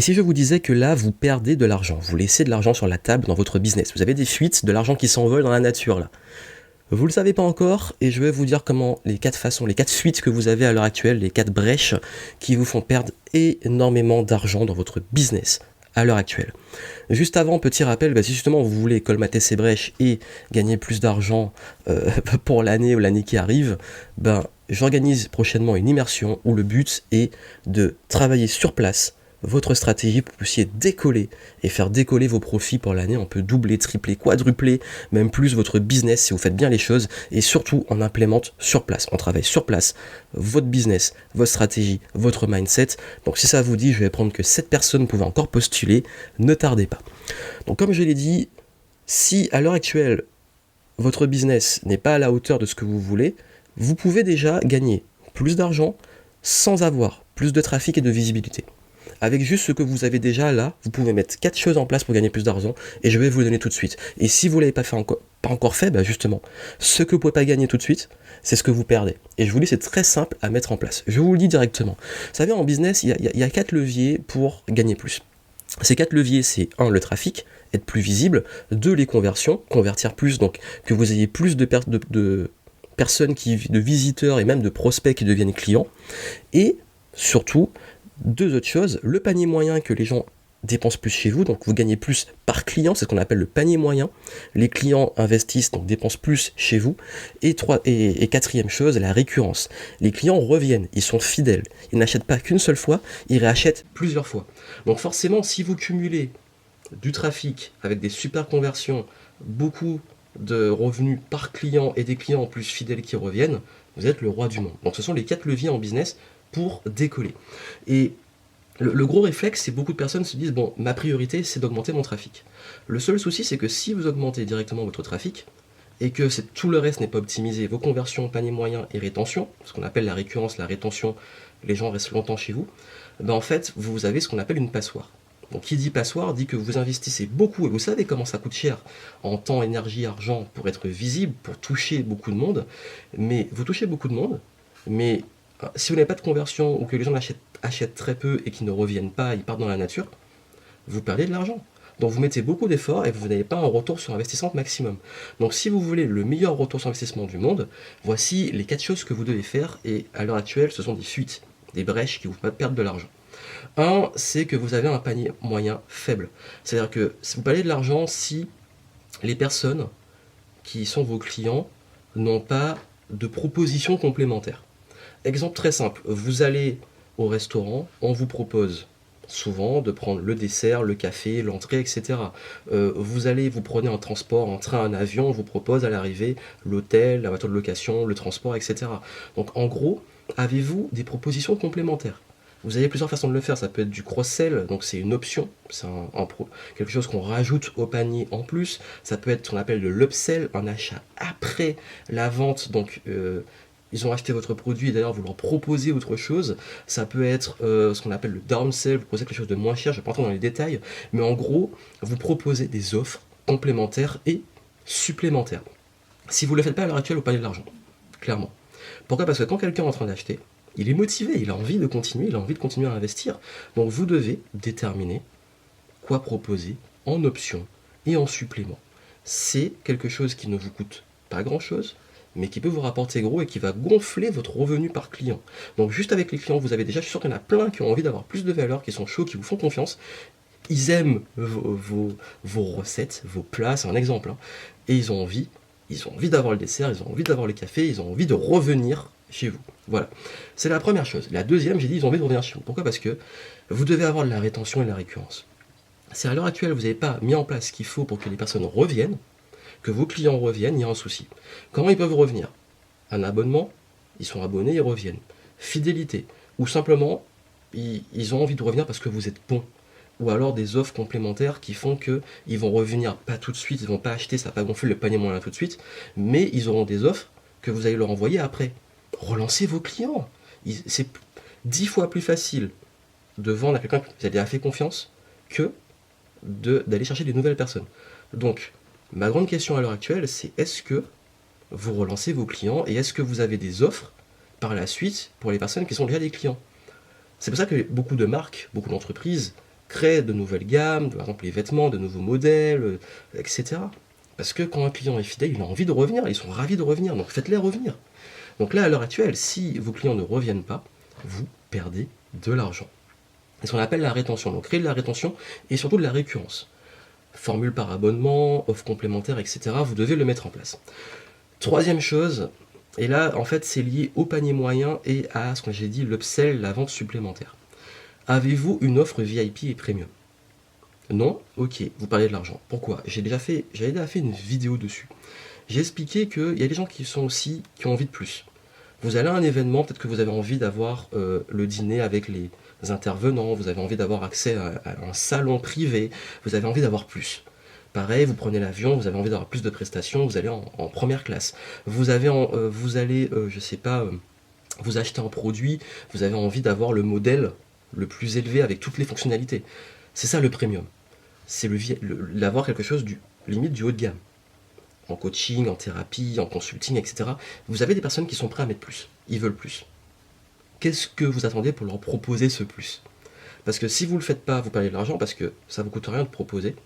Et si je vous disais que là, vous perdez de l'argent, vous laissez de l'argent sur la table dans votre business, vous avez des fuites, de l'argent qui s'envole dans la nature là. Vous le savez pas encore et je vais vous dire comment les 4 façons, les 4 fuites que vous avez à l'heure actuelle, les 4 brèches qui vous font perdre énormément d'argent dans votre business à l'heure actuelle. Juste avant, petit rappel, si justement vous voulez colmater ces brèches et gagner plus d'argent pour l'année ou l'année qui arrive, j'organise prochainement une immersion où le but est de travailler sur place votre stratégie pour que vous puissiez décoller et faire décoller vos profits pour l'année. On peut doubler, tripler, quadrupler, même plus votre business si vous faites bien les choses et surtout on implémente sur place. On travaille sur place votre business, votre stratégie, votre mindset. Donc si ça vous dit, je vais prendre que 7 personnes pouvaient encore postuler, ne tardez pas. Donc comme je l'ai dit, si à l'heure actuelle votre business n'est pas à la hauteur de ce que vous voulez, vous pouvez déjà gagner plus d'argent sans avoir plus de trafic et de visibilité. Avec juste ce que vous avez déjà là, vous pouvez mettre 4 choses en place pour gagner plus d'argent et je vais vous les donner tout de suite. Et si vous ne l'avez pas encore fait, justement, ce que vous ne pouvez pas gagner tout de suite, c'est ce que vous perdez. Et je vous dis, c'est très simple à mettre en place. Je vous le dis directement. Vous savez, en business, il y a 4 leviers pour gagner plus. Ces 4 leviers, c'est 1, le trafic, être plus visible, 2, les conversions, convertir plus, donc que vous ayez plus de personnes, de visiteurs et même de prospects qui deviennent clients, et surtout, 2 autres choses, le panier moyen que les gens dépensent plus chez vous, donc vous gagnez plus par client, c'est ce qu'on appelle le panier moyen. Les clients investissent, donc dépensent plus chez vous. Et 4e chose, la récurrence. Les clients reviennent, ils sont fidèles. Ils n'achètent pas qu'une seule fois, ils réachètent plusieurs fois. Donc forcément, si vous cumulez du trafic avec des super conversions, beaucoup de revenus par client et des clients en plus fidèles qui reviennent, vous êtes le roi du monde. Donc ce sont les 4 leviers en business pour décoller. Et le gros réflexe, c'est beaucoup de personnes se disent, ma priorité, c'est d'augmenter mon trafic. Le seul souci, c'est que si vous augmentez directement votre trafic, et que tout le reste n'est pas optimisé, vos conversions, panier moyen et rétention, ce qu'on appelle la récurrence, la rétention, les gens restent longtemps chez vous, en fait, vous avez ce qu'on appelle une passoire. Donc qui dit passoire dit que vous investissez beaucoup, et vous savez comment ça coûte cher en temps, énergie, argent, pour être visible, pour toucher beaucoup de monde, mais vous touchez beaucoup de monde, mais si vous n'avez pas de conversion ou que les gens achètent très peu et qu'ils ne reviennent pas, ils partent dans la nature, vous perdez de l'argent. Donc vous mettez beaucoup d'efforts et vous n'avez pas un retour sur investissement maximum. Donc si vous voulez le meilleur retour sur investissement du monde, voici les 4 choses que vous devez faire et à l'heure actuelle ce sont des fuites, des brèches qui vous font perdre de l'argent. 1, c'est que vous avez un panier moyen faible. C'est-à-dire que si vous perdez de l'argent si les personnes qui sont vos clients n'ont pas de propositions complémentaires. Exemple très simple, vous allez au restaurant, on vous propose souvent de prendre le dessert, le café, l'entrée, etc. Vous prenez un transport, un train, un avion, on vous propose à l'arrivée l'hôtel, la voiture de location, le transport, etc. Donc en gros, avez-vous des propositions complémentaires ? Vous avez plusieurs façons de le faire, ça peut être du cross-sell, donc c'est une option, c'est quelque chose qu'on rajoute au panier en plus, ça peut être ce qu'on appelle de l'upsell, un achat après la vente, donc ils ont acheté votre produit et d'ailleurs vous leur proposez autre chose. Ça peut être ce qu'on appelle le downsell, vous proposez quelque chose de moins cher, je ne vais pas rentrer dans les détails, mais en gros, vous proposez des offres complémentaires et supplémentaires. Si vous ne le faites pas à l'heure actuelle, vous perdez de l'argent, clairement. Pourquoi ? Parce que quand quelqu'un est en train d'acheter, il est motivé, il a envie de continuer, il a envie de continuer à investir. Donc vous devez déterminer quoi proposer en option et en supplément. C'est quelque chose qui ne vous coûte pas grand-chose, mais qui peut vous rapporter gros et qui va gonfler votre revenu par client. Donc juste avec les clients, vous avez déjà, je suis sûr qu'il y en a plein qui ont envie d'avoir plus de valeur, qui sont chauds, qui vous font confiance. Ils aiment vos recettes, vos plats, c'est un exemple. Et ils ont envie d'avoir le dessert, ils ont envie d'avoir le café, ils ont envie de revenir chez vous. Voilà. C'est la première chose. La deuxième, j'ai dit, ils ont envie de revenir chez vous. Pourquoi ? Parce que vous devez avoir de la rétention et de la récurrence. Si à l'heure actuelle, vous n'avez pas mis en place ce qu'il faut pour que les personnes reviennent, que vos clients reviennent, il y a un souci. Comment ils peuvent revenir ? Un abonnement, ils sont abonnés, ils reviennent. Fidélité, ou simplement, ils ont envie de revenir parce que vous êtes bon. Ou alors des offres complémentaires qui font qu'ils vont revenir pas tout de suite, ils ne vont pas acheter, ça ne va pas gonfler le panier moyen tout de suite, mais ils auront des offres que vous allez leur envoyer après. Relancez vos clients. C'est 10 fois plus facile de vendre à quelqu'un qui vous a déjà fait confiance que d'aller chercher des nouvelles personnes. Donc, ma grande question à l'heure actuelle, c'est est-ce que vous relancez vos clients et est-ce que vous avez des offres par la suite pour les personnes qui sont déjà des clients ? C'est pour ça que beaucoup de marques, beaucoup d'entreprises créez de nouvelles gammes, par exemple les vêtements, de nouveaux modèles, etc. Parce que quand un client est fidèle, il a envie de revenir, ils sont ravis de revenir, donc faites-les revenir. Donc là, à l'heure actuelle, si vos clients ne reviennent pas, vous perdez de l'argent. C'est ce qu'on appelle la rétention. Donc créer de la rétention et surtout de la récurrence. Formule par abonnement, offre complémentaire, etc. Vous devez le mettre en place. Troisième chose, et là, en fait, c'est lié au panier moyen et à ce que j'ai dit, l'upsell, la vente supplémentaire. Avez-vous une offre VIP et premium? Non? Ok, vous parlez de l'argent. Pourquoi? J'avais déjà fait une vidéo dessus. J'ai expliqué qu'il y a des gens qui ont envie de plus. Vous allez à un événement, peut-être que vous avez envie d'avoir le dîner avec les intervenants, vous avez envie d'avoir accès à un salon privé, vous avez envie d'avoir plus. Pareil, vous prenez l'avion, vous avez envie d'avoir plus de prestations, vous allez en première classe. Vous allez, vous achetez un produit, vous avez envie d'avoir le modèle le plus élevé avec toutes les fonctionnalités. C'est ça le premium. C'est d'avoir quelque chose limite du haut de gamme. En coaching, en thérapie, en consulting, etc. Vous avez des personnes qui sont prêtes à mettre plus. Ils veulent plus. Qu'est-ce que vous attendez pour leur proposer ce plus? Parce que si vous ne le faites pas, vous perdez de l'argent parce que ça ne vous coûte rien de proposer.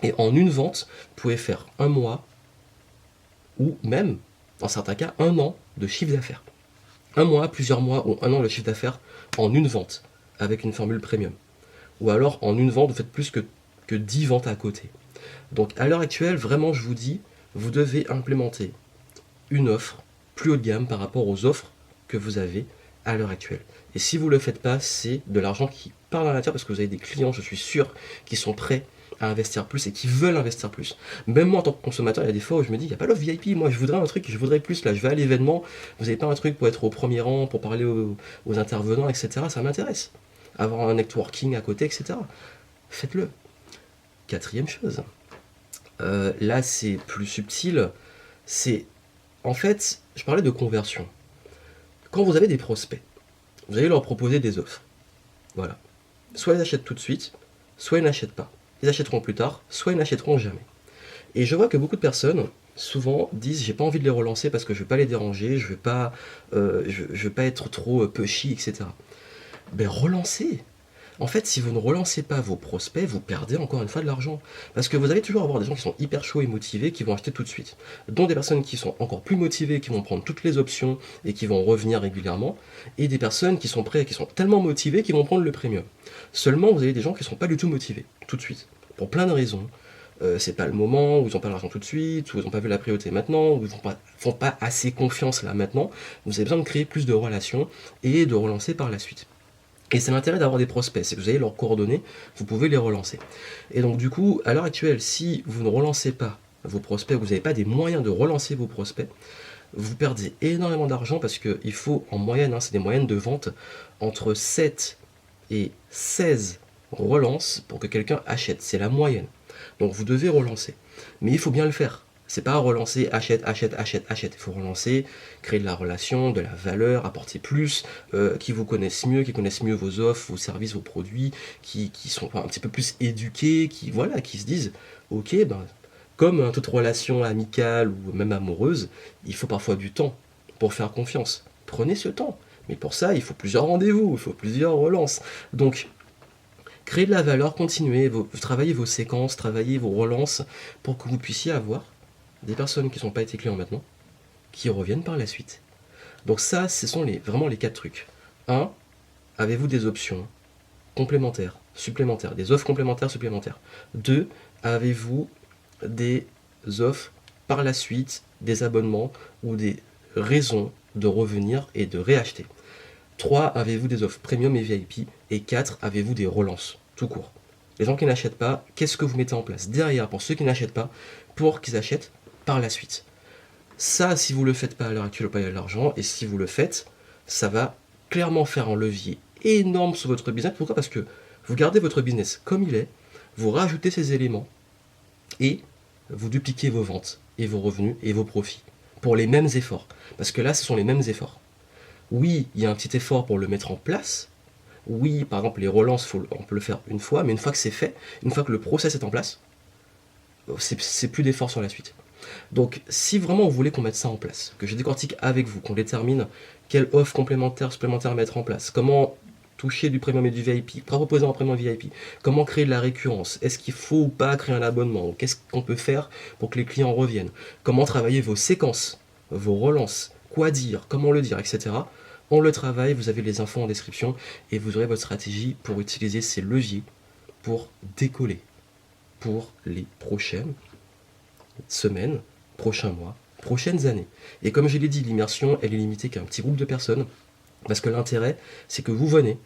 Et en une vente, vous pouvez faire un mois ou même, dans certains cas, un an de chiffre d'affaires. Un mois, plusieurs mois ou un an de chiffre d'affaires en une vente avec une formule premium. Ou alors en une vente, vous faites plus que 10 ventes à côté. Donc à l'heure actuelle, vraiment, je vous dis, vous devez implémenter une offre plus haut de gamme par rapport aux offres que vous avez à l'heure actuelle. Et si vous ne le faites pas, c'est de l'argent qui part dans la nature parce que vous avez des clients, je suis sûr, qui sont prêts à investir plus et qui veulent investir plus. Même moi en tant que consommateur, il y a des fois où je me dis, il n'y a pas l'offre VIP, moi je voudrais un truc, je voudrais plus, là je vais à l'événement, vous n'avez pas un truc pour être au premier rang, pour parler aux intervenants, etc. Ça m'intéresse. Avoir un networking à côté, etc. Faites-le. Quatrième chose, là c'est plus subtil, c'est en fait, je parlais de conversion. Quand vous avez des prospects, vous allez leur proposer des offres. Voilà. Soit ils achètent tout de suite, soit ils n'achètent pas. Ils achèteront plus tard, soit ils n'achèteront jamais. Et je vois que beaucoup de personnes, souvent, disent j'ai pas envie de les relancer parce que je veux pas les déranger, je veux pas être trop pushy, etc. Ben relancez. En fait, si vous ne relancez pas vos prospects, vous perdez encore une fois de l'argent. Parce que vous allez toujours avoir des gens qui sont hyper chauds et motivés, qui vont acheter tout de suite. Dont des personnes qui sont encore plus motivées, qui vont prendre toutes les options et qui vont revenir régulièrement. Et des personnes qui sont prêtes, qui sont tellement motivées, qui vont prendre le premium. Seulement, vous avez des gens qui ne sont pas du tout motivés, tout de suite. Pour plein de raisons. C'est pas le moment, ou ils n'ont pas l'argent tout de suite, ou ils n'ont pas vu la priorité maintenant, ou ils font pas assez confiance là maintenant. Vous avez besoin de créer plus de relations et de relancer par la suite. Et c'est l'intérêt d'avoir des prospects, c'est que vous avez leurs coordonnées, vous pouvez les relancer. Et donc du coup, à l'heure actuelle, si vous ne relancez pas vos prospects, vous n'avez pas des moyens de relancer vos prospects, vous perdez énormément d'argent parce qu'il faut en moyenne, c'est des moyennes de vente, entre 7 et 16 relances pour que quelqu'un achète. C'est la moyenne. Donc vous devez relancer. Mais il faut bien le faire. C'est pas relancer, achète. Il faut relancer, créer de la relation, de la valeur, apporter plus, qui vous connaissent mieux vos offres, vos services, vos produits, qui sont un petit peu plus éduqués, qui se disent, ok, comme toute relation amicale ou même amoureuse, il faut parfois du temps pour faire confiance. Prenez ce temps. Mais pour ça, il faut plusieurs rendez-vous, il faut plusieurs relances. Donc, créez de la valeur, continuez, travaillez vos séquences, travaillez vos relances pour que vous puissiez avoir des personnes qui ne sont pas été clients maintenant, qui reviennent par la suite. Donc ça, ce sont vraiment les 4 trucs. 1. Avez-vous des options complémentaires, supplémentaires, des offres complémentaires supplémentaires? 2. Avez-vous des offres par la suite, des abonnements ou des raisons de revenir et de réacheter? 3. Avez-vous des offres premium et VIP? Et 4. Avez-vous des relances, tout court? Les gens qui n'achètent pas, qu'est-ce que vous mettez en place derrière pour ceux qui n'achètent pas, pour qu'ils achètent par la suite? Ça, si vous ne le faites pas à l'heure actuelle, vous perdez de l'argent, et si vous le faites, ça va clairement faire un levier énorme sur votre business. Pourquoi? Parce que vous gardez votre business comme il est, vous rajoutez ces éléments, et vous dupliquez vos ventes, et vos revenus, et vos profits, pour les mêmes efforts. Parce que là, ce sont les mêmes efforts. Oui, il y a un petit effort pour le mettre en place. Oui, par exemple, les relances, on peut le faire une fois, mais une fois que c'est fait, une fois que le process est en place, c'est plus d'effort sur la suite. Donc, si vraiment vous voulez qu'on mette ça en place, que je décortique avec vous, qu'on détermine quelle offre complémentaire, supplémentaire mettre en place, comment toucher du premium et du VIP, proposer un premium VIP, comment créer de la récurrence, est-ce qu'il faut ou pas créer un abonnement, qu'est-ce qu'on peut faire pour que les clients reviennent, comment travailler vos séquences, vos relances, quoi dire, comment le dire, etc. On le travaille, vous avez les infos en description et vous aurez votre stratégie pour utiliser ces leviers pour décoller pour les prochaines semaines, prochains mois, prochaines années. Et comme je l'ai dit, l'immersion, elle est limitée qu'à un petit groupe de personnes, parce que l'intérêt, c'est que vous venez,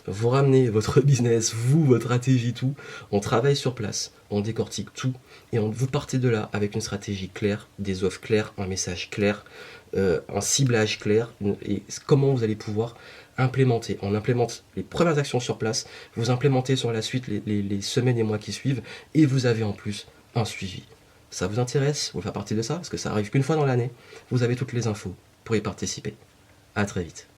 vous ramenez votre business, vous, votre stratégie, tout, on travaille sur place, on décortique tout, et vous partez de là avec une stratégie claire, des offres claires, un message clair, un ciblage clair, et comment vous allez pouvoir implémenter. On implémente les premières actions sur place, vous implémentez sur la suite les semaines et mois qui suivent, et vous avez en plus un suivi. Ça vous intéresse? Vous faites partie de ça? Parce que ça arrive qu'une fois dans l'année. Vous avez toutes les infos pour y participer. À très vite.